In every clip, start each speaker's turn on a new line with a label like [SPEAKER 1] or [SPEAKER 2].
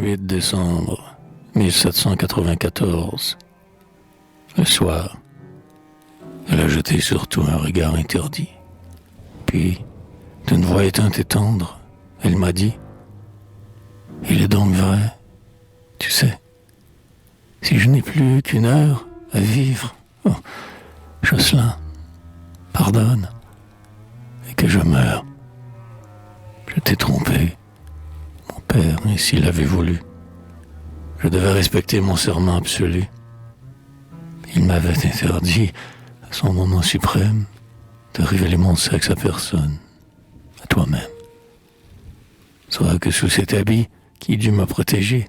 [SPEAKER 1] 8 décembre 1794. Le soir, elle a jeté sur tout un regard interdit. Puis, d'une voix éteinte et tendre, elle m'a dit « Il est donc vrai, tu sais, si je n'ai plus qu'une heure à vivre, oh, Jocelyn, pardonne, et que je meure. Je t'ai trompé, mon père, et s'il avait voulu. Je devais respecter mon serment absolu. Il m'avait interdit, à son moment suprême, de révéler mon sexe à personne, à toi-même. Soit que sous cet habit qui dut me protéger,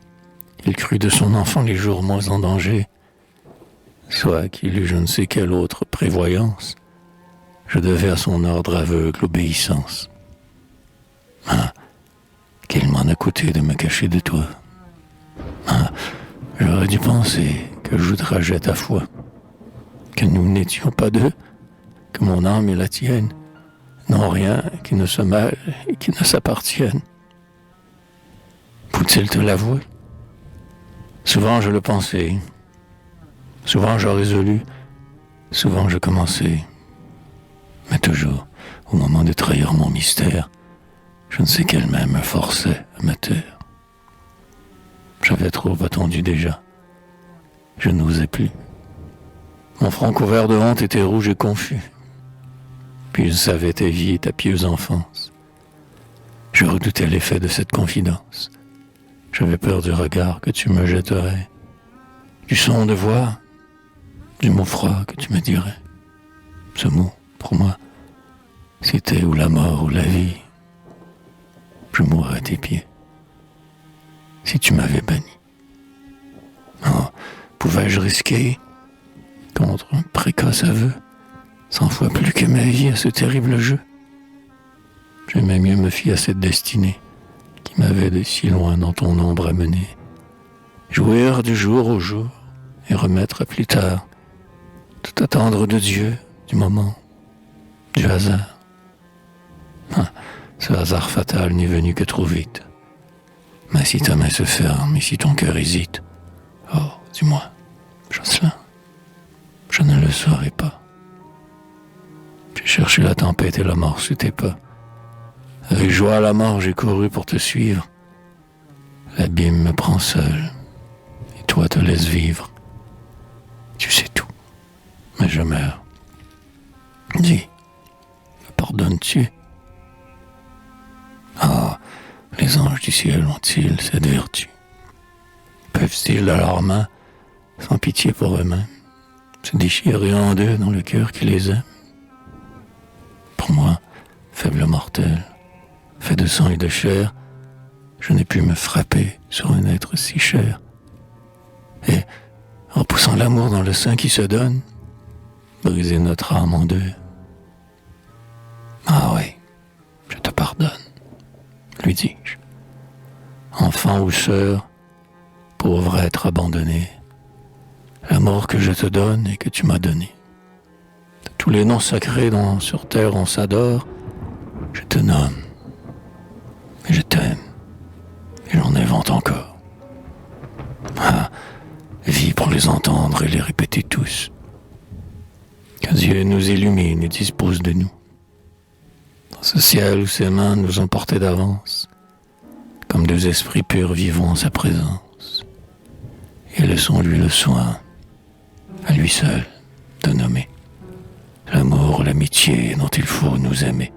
[SPEAKER 1] il crut de son enfant les jours moins en danger, soit qu'il eut je ne sais quelle autre prévoyance, je devais à son ordre aveugle obéissance. Ah, qu'il m'en a coûté de me cacher de toi. Ah, j'aurais dû penser que j'outrageais ta foi, que nous n'étions pas deux, que mon âme et la tienne n'ont rien qui ne se mêle et qui ne s'appartienne. Faut-il te l'avouer? Souvent je le pensais, souvent je résolu, souvent je commençais, mais toujours, au moment de trahir mon mystère, je ne sais quelle main me forçait à me taire. J'avais trop attendu déjà, je n'osais plus. Mon front couvert de honte était rouge et confus. Puis je savais ta vie et ta pieuse enfance. Je redoutais l'effet de cette confidence. J'avais peur du regard que tu me jetterais, du son de voix, du mot froid que tu me dirais. Ce mot, pour moi, c'était ou la mort ou la vie. Je mourrais à tes pieds, si tu m'avais banni. Oh, pouvais-je risquer, contre un précoce aveu, 100 fois plus que ma vie à ce terrible jeu? J'aimais mieux me fier à cette destinée qui m'avait de si loin dans ton ombre amené. Jouir du jour au jour et remettre à plus tard, tout attendre de Dieu, du moment, du hasard. Ah, ce hasard fatal n'est venu que trop vite. Mais si ta main se ferme et si ton cœur hésite, oh, dis-moi, Jocelyn, je ne le saurais pas. J'ai cherché la tempête et la mort sous tes pas. Avec joie à la mort, j'ai couru pour te suivre. L'abîme me prend seul, et toi te laisse vivre. Tu sais tout, mais je meurs. Dis, me pardonnes-tu? Ah, les anges du ciel ont-ils cette vertu? Peuvent-ils de leurs mains, sans pitié pour eux-mêmes, se déchirer en deux dans le cœur qui les aime? Pour moi, faible mortel, fait de sang et de chair, je n'ai pu me frapper sur un être si cher. Et, en poussant l'amour dans le sein qui se donne, briser notre âme en deux. Ah oui, je te pardonne, lui dis-je. Enfant ou sœur, pauvre être abandonné, l'amour que je te donne et que tu m'as donné. De tous les noms sacrés dont sur terre on s'adore, je te nomme. Et je t'aime, et j'en invente encore. Ah, vis pour les entendre et les répéter tous. Que Dieu nous illumine et dispose de nous. Dans ce ciel où ses mains nous ont portés d'avance, comme deux esprits purs vivons en sa présence. Et laissons-lui le soin, à lui seul, de nommer l'amour, l'amitié dont il faut nous aimer.